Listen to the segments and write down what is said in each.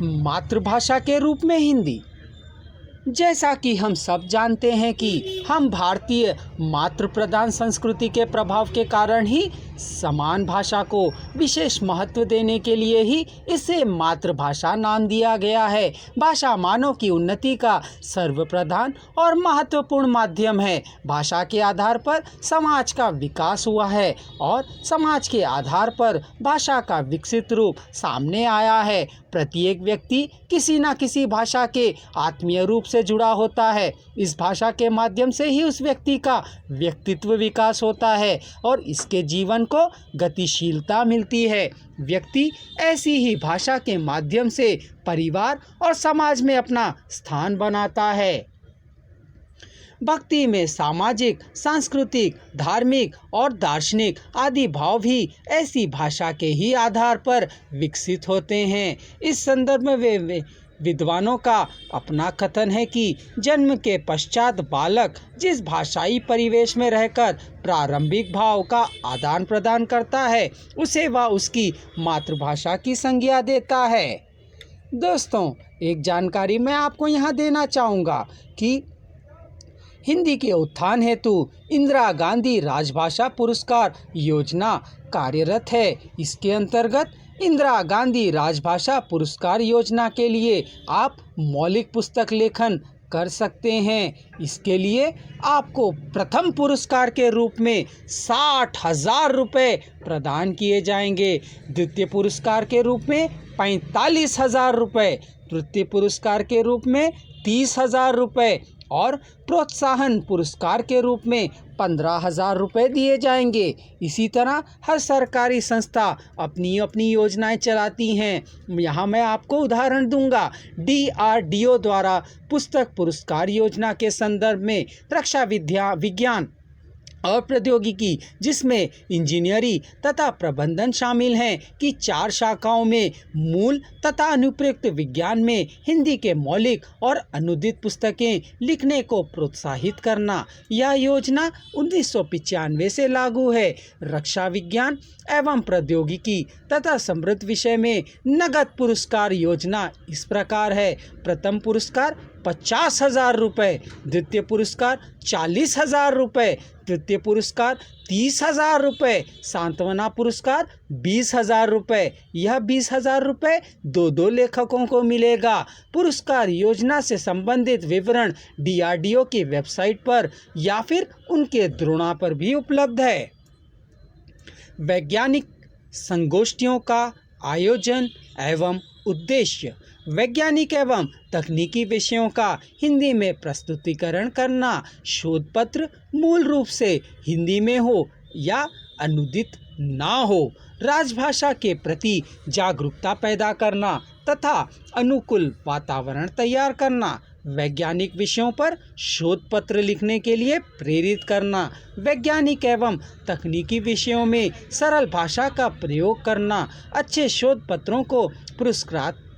मातृभाषा के रूप में हिंदी। जैसा कि हम सब जानते हैं कि हम भारतीय मातृ प्रधान संस्कृति के प्रभाव के कारण ही समान भाषा को विशेष महत्व देने के लिए ही इसे मातृभाषा नाम दिया गया है। भाषा मानव की उन्नति का सर्वप्रधान और महत्वपूर्ण माध्यम है। भाषा के आधार पर समाज का विकास हुआ है और समाज के आधार पर भाषा का विकसित रूप सामने आया है। प्रत्येक व्यक्ति किसी न किसी भाषा के आत्मीय रूप से जुड़ा होता है। इस भाषा के माध्यम से ही उस व्यक्ति का व्यक्तित्व विकास होता है और इसके जीवन को गतिशीलता मिलती है। व्यक्ति ऐसी ही भाषा के माध्यम से परिवार और समाज में अपना स्थान बनाता है। भक्ति में सामाजिक, सांस्कृतिक, धार्मिक और दार्शनिक आदि भाव भी ऐसी भाषा के ही आधार पर विकसित होते हैं। इस संदर्भ में विद्वानों का अपना कथन है कि जन्म के पश्चात बालक जिस भाषाई परिवेश में रहकर प्रारंभिक भाव का आदान प्रदान करता है उसे वह उसकी मातृभाषा की संज्ञा देता है। दोस्तों, एक जानकारी मैं आपको यहाँ देना चाहूँगा कि हिंदी के उत्थान हेतु इंदिरा गांधी राजभाषा पुरस्कार योजना कार्यरत है। इसके अंतर्गत इंदिरा गांधी राजभाषा पुरस्कार योजना के लिए आप मौलिक पुस्तक लेखन कर सकते हैं। इसके लिए आपको प्रथम पुरस्कार के रूप में 60,000 रुपये प्रदान किए जाएंगे, द्वितीय पुरस्कार के रूप में 45,000 रुपये, तृतीय पुरस्कार के रूप में 30,000 रुपये और प्रोत्साहन पुरस्कार के रूप में 15,000 रुपये दिए जाएंगे। इसी तरह हर सरकारी संस्था अपनी अपनी योजनाएं चलाती हैं। यहाँ मैं आपको उदाहरण दूंगा। DRDO द्वारा पुस्तक पुरस्कार योजना के संदर्भ में रक्षा विज्ञान और प्रौद्योगिकी, जिसमें इंजीनियरिंग तथा प्रबंधन शामिल हैं, की 4 शाखाओं में मूल तथा अनुप्रयुक्त विज्ञान में हिंदी के मौलिक और अनुदित पुस्तकें लिखने को प्रोत्साहित करना। यह योजना 1995 से लागू है। रक्षा विज्ञान एवं प्रौद्योगिकी तथा समृद्ध विषय में नगद पुरस्कार योजना इस प्रकार है। प्रथम पुरस्कार 50,000 रुपये, द्वितीय पुरस्कार 40,000 रुपये, तृतीय पुरस्कार 30,000 रुपये, सांत्वना पुरस्कार 20,000 रुपये। यह 20,000 रुपये 2 लेखकों को मिलेगा। पुरस्कार योजना से संबंधित विवरण DRDO की वेबसाइट पर या फिर उनके द्रोणों पर भी उपलब्ध है। वैज्ञानिक संगोष्ठियों का आयोजन एवं उद्देश्य: वैज्ञानिक एवं तकनीकी विषयों का हिंदी में प्रस्तुतिकरण करना। शोध पत्र मूल रूप से हिंदी में हो या अनुदित ना हो। राजभाषा के प्रति जागरूकता पैदा करना तथा अनुकूल वातावरण तैयार करना। वैज्ञानिक विषयों पर शोध पत्र लिखने के लिए प्रेरित करना। वैज्ञानिक एवं तकनीकी विषयों में सरल भाषा का प्रयोग करना। अच्छे शोध पत्रों को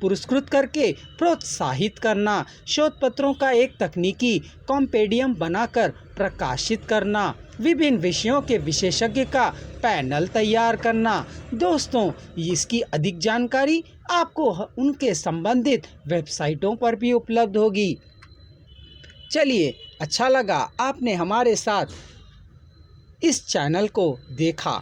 पुरस्कृत करके प्रोत्साहित करना। शोध पत्रों का एक तकनीकी कॉम्पेडियम बनाकर प्रकाशित करना। विभिन्न विषयों के विशेषज्ञ का पैनल तैयार करना। दोस्तों, इसकी अधिक जानकारी आपको उनके संबंधित वेबसाइटों पर भी उपलब्ध होगी। चलिए, अच्छा लगा आपने हमारे साथ इस चैनल को देखा।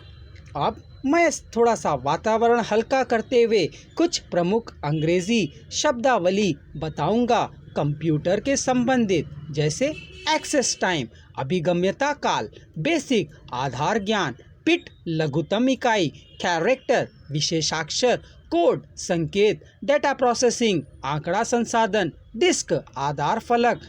अब मैं थोड़ा सा वातावरण हल्का करते हुए कुछ प्रमुख अंग्रेजी शब्दावली बताऊंगा कंप्यूटर के संबंधित, जैसे एक्सेस टाइम अभिगम्यता काल, बेसिक आधार ज्ञान, पिट लघुत्तम इकाई, कैरेक्टर विशेषाक्षर, कोड संकेत, डेटा प्रोसेसिंग आंकड़ा संसाधन, डिस्क आधार फलक,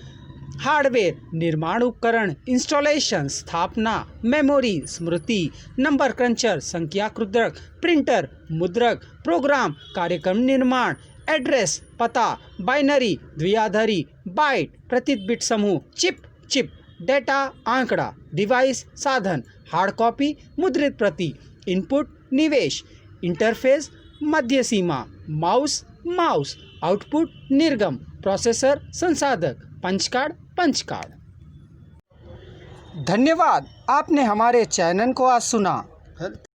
हार्डवेयर निर्माण उपकरण, इंस्टॉलेशन स्थापना, मेमोरी स्मृति, नंबर क्रंचर संख्याकृतक, प्रिंटर मुद्रक, प्रोग्राम कार्यक्रम निर्माण, एड्रेस पता, बाइनरी द्विआधारी, बाइट प्रतीक बिट समूह, चिप डेटा आंकड़ा, डिवाइस साधन, हार्ड कॉपी मुद्रित प्रति, इनपुट निवेश, इंटरफेस मध्य सीमा, माउस आउटपुट निर्गम, प्रोसेसर संसाधक, पंच कार्ड। धन्यवाद, आपने हमारे चैनल को आज सुना।